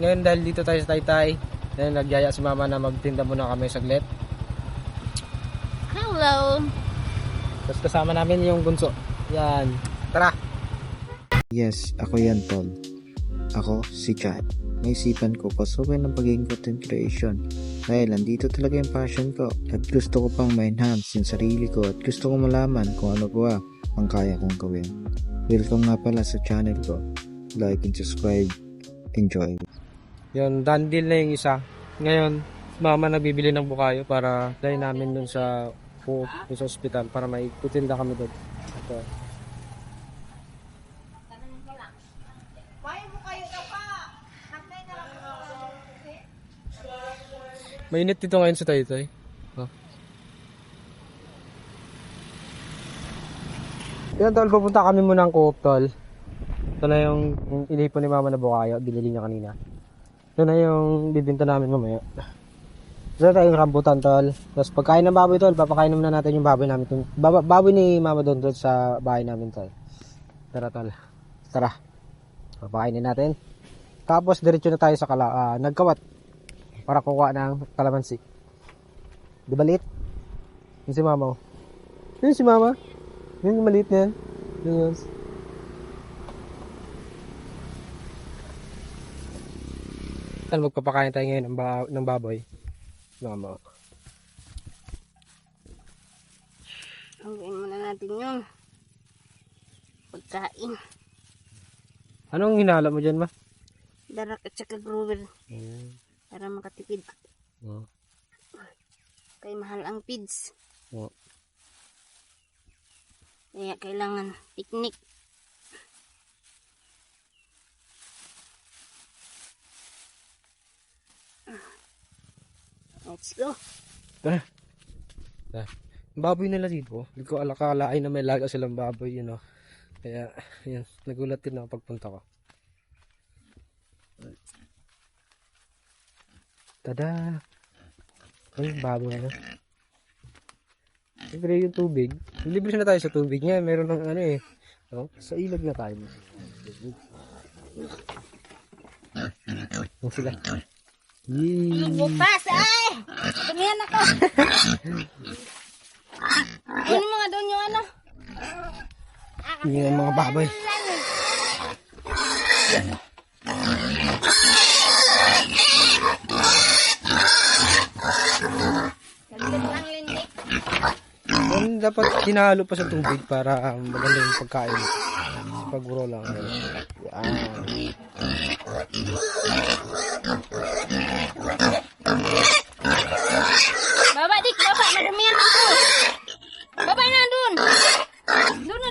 ngayon dahil dito tayo sa Taytay, nagyaya si mama na magtinda muna kami saglit. Hello. Tapos kasama namin yung bunso. Yan. Tara! Yes, ako yan, tol. Ako, si Chad. Naisipan ko pasukin ng pagiging content creation dahil andito talaga yung passion ko at gusto ko pang ma-enhance yung sarili ko at gusto ko malaman kung ano ba ang kaya kong gawin. Welcome nga pala sa channel ko. Like and subscribe. Enjoy. Yun, done deal na yung isa. Ngayon, mama nagbibili ng bukayo para dahil namin dun sa sa ospital para may putinda kami doon. Ito. Mainit dito ngayon sa Taytay. Oh. Yan tol, pupunta kami muna ng Coop tol. Ito na yung inipon ni mama na bukayo, binili niya kanina. Ito na yung bibinta namin mamaya. Ito na tayong rambutan tol. Tapos pagkain ng baboy tol, papakain naman natin yung baboy namin. Baboy ni mama doon tol sa bahay namin tol. Tara tol. Tara. Papakainin natin. Tapos diretso na tayo sa nagkawat. Para kukuha ng kalamansi. Di ba liit? Yun si mama oh. Yun si mama. Yun yung maliit na yan. Yun. Magpapakain tayo ngayon ng baboy. Mama. Hanggain muna natin yung pagkain. Anong hinala mo dyan ma? Darak at saka grower. Para makatipid. Oh. Kaya mahal ang feeds. Oh. Kaya kailangan teknik. Let's go. Tara. Baboy nila dito. Hindi ko alakalain na may laga silang baboy, you know. Kaya, yun, nagulat din ako pagpunta ko. Tada! Ay, baboy na. Siyempre yung tubig. Libre na tayo sa tubig niya. Meron ng ano eh. No? Sa ilog na tayo. Yung sila. Yee! Bukas ay! Tumihan ako! Ano mga doon yung ano? Yung mga baboy. Dapat hinahalo pa sa tubig para maganda yung pagkain. Pag-buro lang. Yan. Baba dik, baba, madamihan ako. Baba na doon. Doon.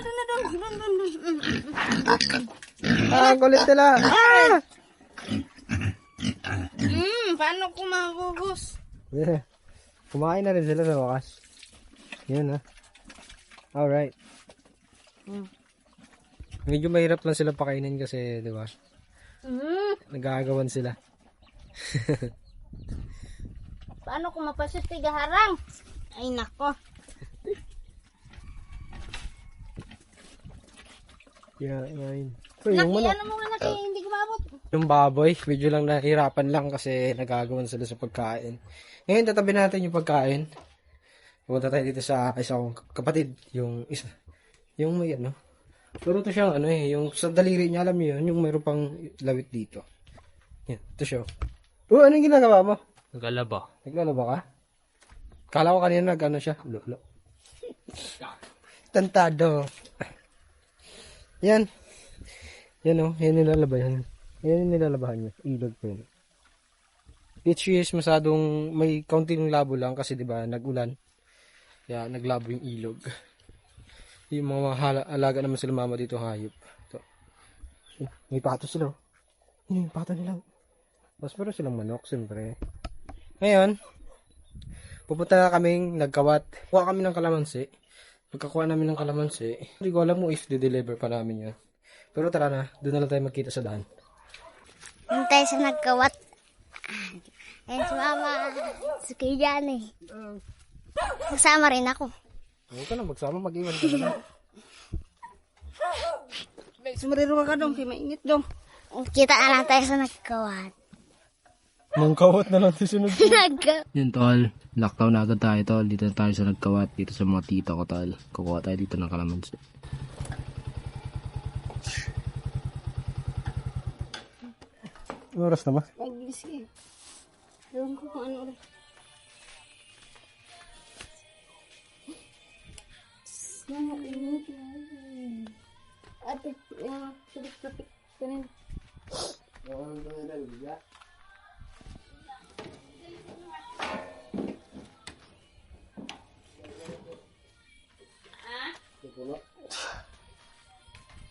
Ah, kulit nila. Ah! Paano ko magugos? Yeah. Kumain na rin sila sa wakas. Yan ah. Alright. Medyo mahirap lang sila pakainin kasi, di ba? Nagagawan sila. Paano ko mapasus tigaharang? Ay nako. Yeah, yun. Laki, ano mo nga laki, hindi kumabot. Yung baboy, medyo lang nahirapan lang kasi nagagawan sila sa pagkain. Ngayon, tatabi natin yung pagkain. Pupunta tayo dito sa isa kong kapatid, yung isa. Yung may ano. Pero ito siyang ano eh, yung sa daliri niya, alam niyo yun, yung mayroon pang lawit dito. Yan, ito siya. Oh, anong ginagawa mo? Naglalaba. Naglalaba ka? Kala ko kanina nag ano siya. Lolo. Tantado. Yan. Yan o, yan nilalabahan. Yan yung nilalabahan niya. Ilog po yun. Each year masadong may kaunting labo lang kasi diba nag-ulan. Kaya naglabo yung ilog. Yung mga alaga naman sila mama dito hayop. So, may pato sila. Yun yung pato nila. Mas meron silang manok siyempre. Ngayon, pupunta na kaming nagkawat. Kuha kami ng kalamansi. Pagkakuha namin ng kalamansi, hindi ko alam mo if di-deliver pa namin yun. Pero tara na, doon na lang tayo magkita sa daan. Doon tayo sa nagkawat. Ayan si mama. Si Kijan eh. Kasama rin ako. Huwag ka na magsama, mag-iwan ka na lang. Sumariro ka dong, kaya mainit dong. Kita na lang tayo sa nagkawat. Mangkawat na lang susunod. Nagka. Yun tol, lockdown na agad tayo tol. Dito na tayo sa nagkawat, dito sa mga tita ko tol. Kukuha tayo dito ng kalamansi. Oras na ba? Nag-ilis ka. Ewan ko kung ano ulit. Ate, tulik-tulik. Ganun.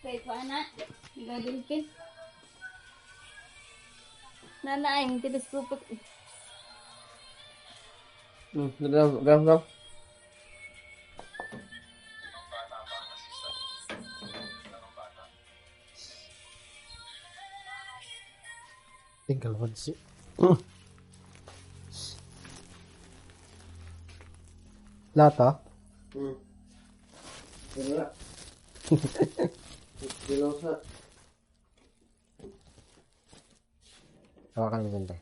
Wait, paano? Nagagulpin. Nanaay, hindi na supot. Gam. Tinggal mo si. Lata? Wala. Dilosa. Hawakan mo ganda.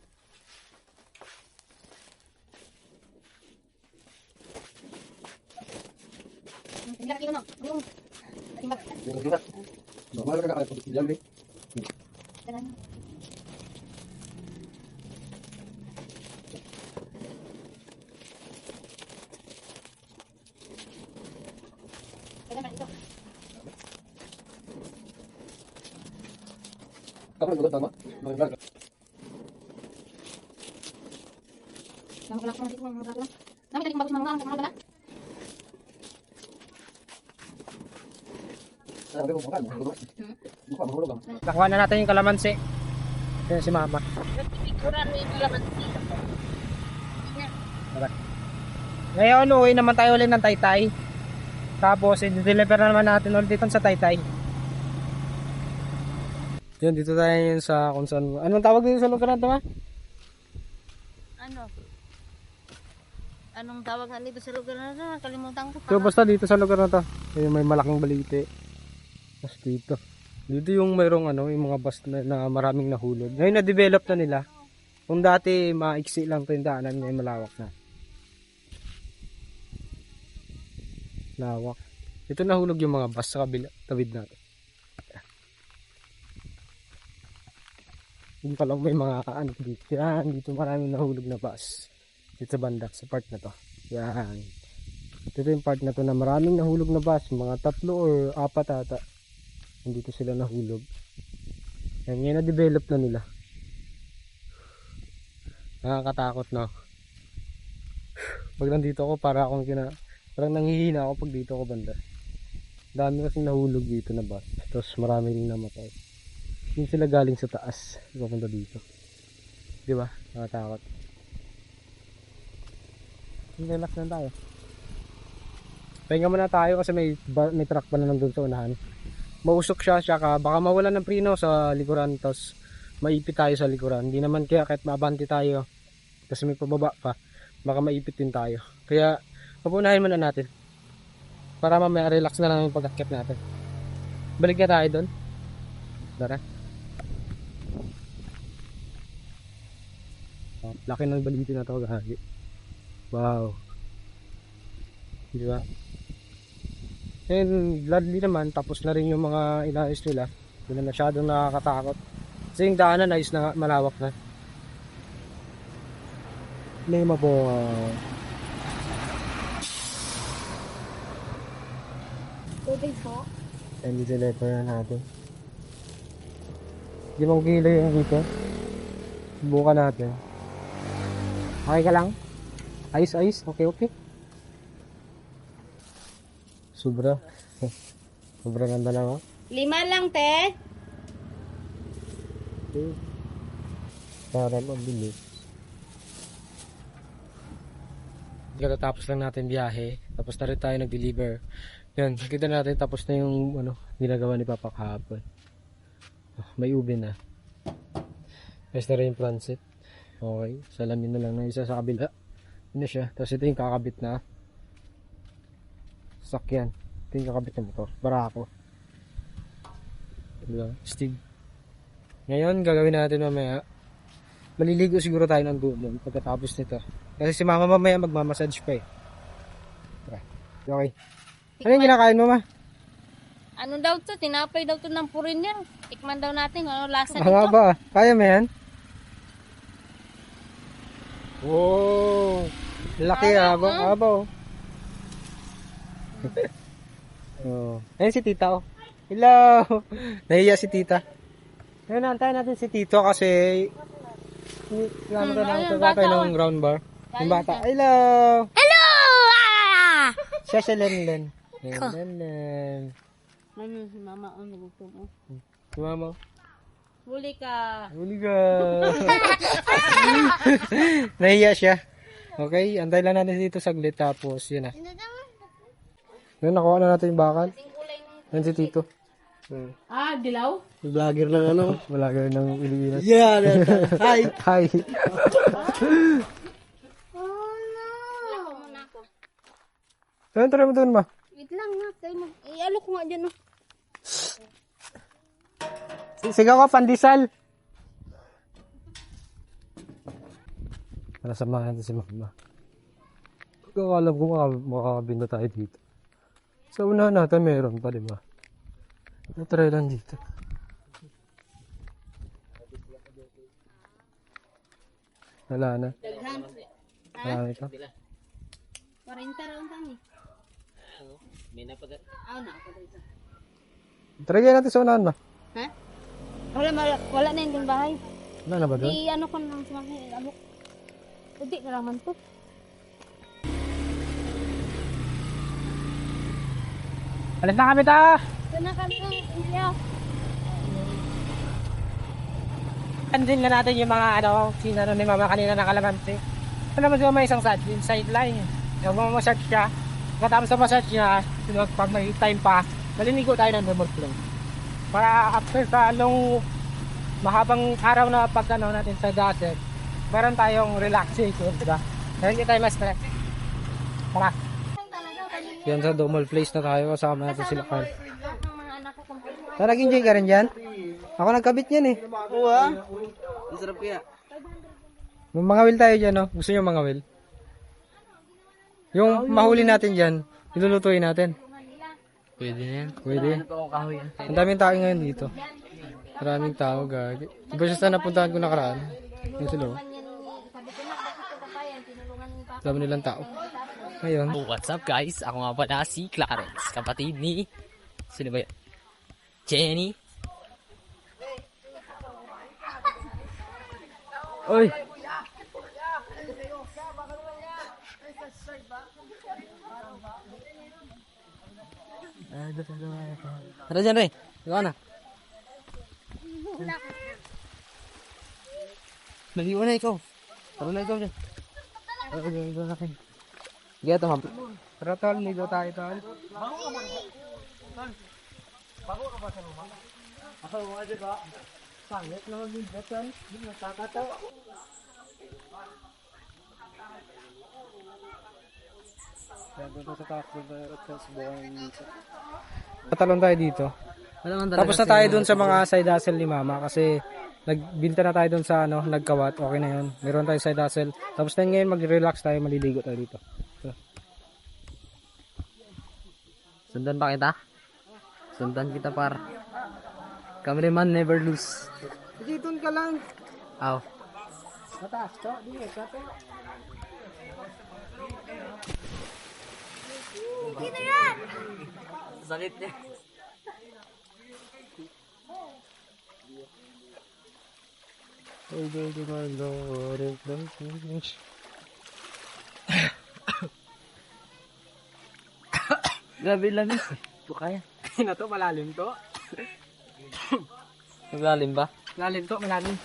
Nakuha na natin yung kalamansi. Yan si mama. Ngayon, uwi naman tayo ulit ng Taytay. Tapos, i-deliver na naman natin ulit dito sa Taytay. Yun, dito tayo yun sa kung saan. Anong tawag dito sa lugar na ito, ha? Ano? Anong tawag nga dito sa lugar na ito? Nakalimutan ko. So, basta dito sa lugar na to. Yung may malaking balite. Tapos dito. Dito yung mayroong yung mga bus na maraming nahulog. Ngayon na-develop na nila. Kung dati maiksi lang ito yung daanan, ngayon malawak na. Lawak. Ito nahulog yung mga bus sa kabila, tawid natin. Yun pa lang may mga dito. Yan, dito maraming nahulog na bus. Dito sa banda, sa part na to. Yan. Ito yung part na to na maraming nahulog na bus. Mga 3 or 4 ata. Dito sila nahulog. Yan, ngayon na-develop na nila. Nakakatakot na. Pag nandito ako, parang nanghihina ako pag dito ako banda. Dami kasing nahulog dito na bus. Tapos marami rin namatay. Hindi sila galing sa taas. Papunta dito. Di ba? Nakatakot. Relax lang tayo. Pahinga muna tayo kasi may truck pa na nandun sa unahan. Mausok siya, baka mawalan ng preno sa likuran, tapos maipit tayo sa likuran. Hindi naman kaya kahit maabante tayo kasi may pababa pa, baka maipit din tayo. Kaya papunahin muna natin para mamaya relax na lang yung pag-akit natin. Balik na tayo doon. Tara. Laki ng baliti na ito, gahagi. Wow. Di ba? And gladly naman, tapos na rin yung mga inayos nila. Hindi na masyadong nakakatakot. Kasi yung daanan ayos na malawak na. Lema po. Tubig po. And dito na natin. Hindi mong kilo yung dito. Subukan natin. Okay ka lang? Ayos. Okay. Sobra. Sobra ganda lang, oh. 5 lang, te. Okay. Para mabilis. Tapos lang natin biyahe. Tapos na rin tayo nag-deliver. Yan, kita natin tapos na yung ginagawa ni Papa kahapon. May ube na. Ayos na rin yung transit. Okay. Salamin na lang na isa sa kabila. Yun na siya. Tapos ito yung kakabit na sakyan. Ito yung kakabit na motor. Barako. Diba? Steve. Ngayon, gagawin natin mamaya. maliligo siguro tayo ng doon pagkatapos nito. Kasi si mama mamaya magmamassage pa eh. Tara. Okay. Ano yung kinakain mo, ma? Ano daw to? Tinapay daw to ng foreigner. Tikman daw natin kung ano lasa Ang nga nito. ba? Kaya mo yan? Wow! Laki Abaw, abaw. Oh. Ayun si tita oh. Hello! Nahiya si tita. Ayun, antayin natin si tito kasi kailangan ayun, ng bata, ng round bar. Yung bata. Hello! Hello! Ah! Siya si Lenlen. Lenlen. Ano si mama ang nagutom mo? Si mama. Huli ka. Huli ka. Nahiya siya. Okay, antay lang natin dito saglit tapos yun na. Yun, nakuha na natin yung bakal. Yan si Tito. Ah, dilaw? Vlogger ng ano? Vlogger ng Pilipinas. Yeah, hi. Hi. Lako muna ako. Saan tara mo doon, ma? Wait lang nga. Alo ko nga dyan. Oh. Sigaw ka, pandesal. Para samahan natin si mama. Kung alam ko makakabinda tayo dito. Sa unahan natin meron pa, di ba? Try lang dito. Wala na. Daghan. Wala na ito. 40 raon kami. May napagat. Na ako dito. Try kaya natin sa unahan na. Ha? Wala na yung bahay. Wala na ba doon? Di ano ko nang sumakay. Ano? Hindi na naman to. Alis na kami ta! Ito na kami. Iya. Andin na natin yung mga ano, sinano ni mama kanina na kalamansi. Ano naman siya may isang sideline. Yung mamasage siya. Katapos sa massage niya, pag may time pa, malinigo tayo ng remote flow. Para after sa long mahabang araw na pag ano natin sa desert, meron tayong relaxation, diba? Kaya hindi tayo ma-stress. Tara! Yan sa Domal Place na tayo, kasama natin sila Carl. Ang mga anak ko kung So, nag-enjoy ka rin dyan? Ako nagkabit yan eh. Oo ah. Masarap kaya. May mga will tayo dyan, no? Gusto nyo mga will? Yung mahuli natin dyan, ilulutuin natin. Pwede na yan. Pwede. Ako kahoy yan. Ang daming tao ngayon dito. Maraming tao, gagi. Iba siya sa napuntahan ko nakaraan. Yung sila. Dami nilang tao. Ngayon, Oh, what's up guys? Ako nga pala si Clarence, kapatid ni... Sino ba yan? Jenny. oy! Tara dyan, Ray. Ikaw na. Maliwan na ikaw. Tara na ikaw dyan. Ikaw na kayo. Sige, ito, ma'am. Tara, tol. Ligo tayo, tol. Bago ka ba sa luma? Ako, mga diba? Pangit na mag-ligo, tol. Hindi nakakataw. Patalon tayo dito. Tapos na tayo dun sa mga side hustle ni mama kasi nagbinta na tayo dun sa ano, nagkawat. Okay na yun. Meron tayo side hustle. Tapos na ngayon mag-relax tayo, maliligo tayo dito. So. Sundan pa kita? Sundan kita par. Cameraman never lose. Dito ka lang. Aw. Mataas to. Dito ka to. Sakit niya. Grabe lang eh. Ito kaya. Na to, malalim to. Naglalim ba? Malalim to, malalim.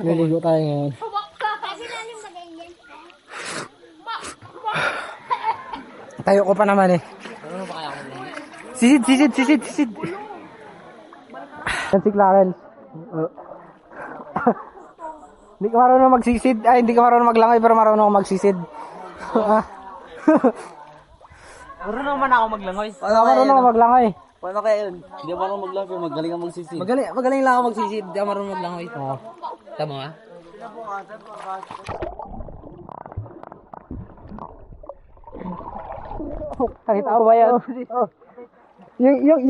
Maliligo tayo ngayon. Tayo ko pa naman eh. Ano ba kaya ako lang? Sisid. Yan si Clarence. Hindi ka marunong magsisid. Ay, hindi ka marunong maglangoy pero marunong ako magsisid. Marunong man ako maglangoy. Marunong ako maglangoy. Paano kaya yun? Hindi ako marunong maglangoy pero magaling ako magsisid. Magaling lang ako magsisid. Hindi ako marunong maglangoy. Oo. Tama nga. Nakita mo ba yan?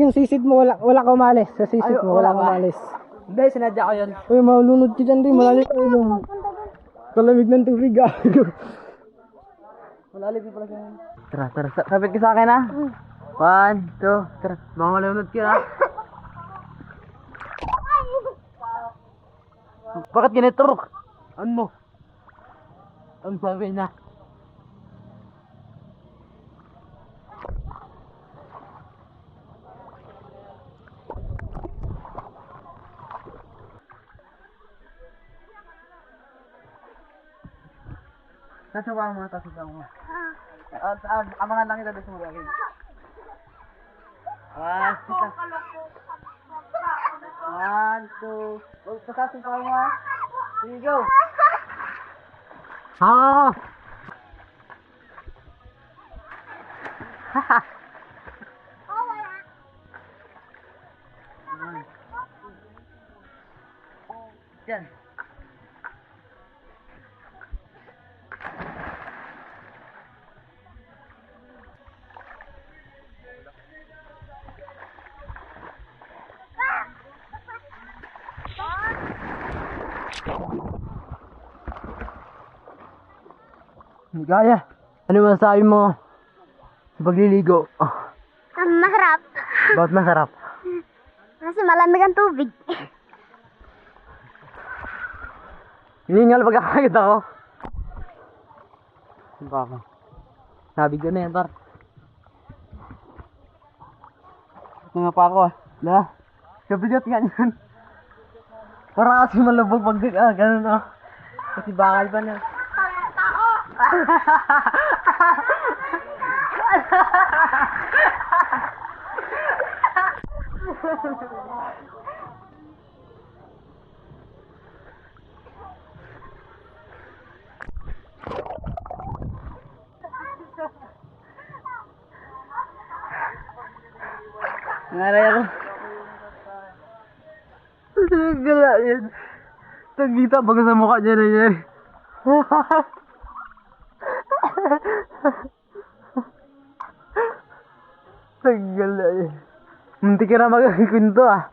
Yung sisid mo, wala ka umalis. Sa sisid mo, wala ka umalis. Hindi, sinadya ko yun. Uy, malunod ka dyan rin. Malalim ka yun. Kalamig ng tubig ah. Tara, tara. Kapit ka sa akin ha. 1, 2, tara. Baka malunod ka ha. Bakit ganito? Ano mo? Ang sabi na. Sasawa mo, sasawa mo. Abangan lang kita doon sa mga gawin. One, two. Pagkasing pa mo ha. Here you go. Ah! Haha. Yan. Hindi kaya. Ano masasabi mo sa pagliligo? Masarap. Bakit masarap? Kasi malamig ang tubig. Hiningal pagkakakita ko. Baka. Sabi ko na yan, par. Nga pa ako ah. La. Kabigat nga yan. Para kasi malubog pag ganun ah. Kasi bakal pa na. Nangaray ako. Gala yan. Tagita baga sa mukha niya na yan. Gala yan. Munti ka na magkakunto ah.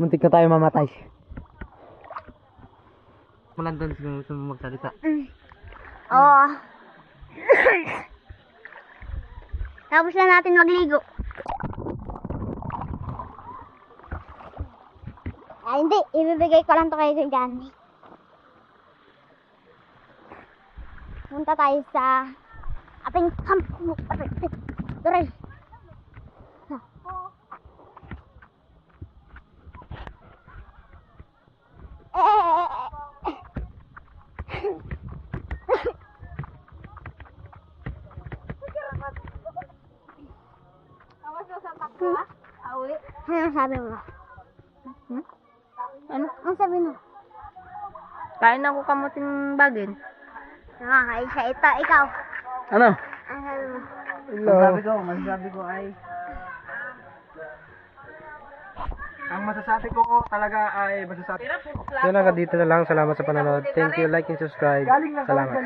Muntik na tayo mamatay. Malandan gusto mo magsalita. Oo. Tapos na natin magligo. Ay, hindi. Ibibigay ko lang to kay Sir Johnny. Punta tayo sa ating camp. Turay. Ano sabi mo? Ano? Ano sabi mo? Kain ako kamuting bagin. Nakakaisa ito. Ikaw. Ano? Ano sabi mo? Masasabi ko ay Ang masasabi ko talaga ay masasabi. Yun lang, dito na lang. Salamat sa panonood. Thank you, like and subscribe. Salamat.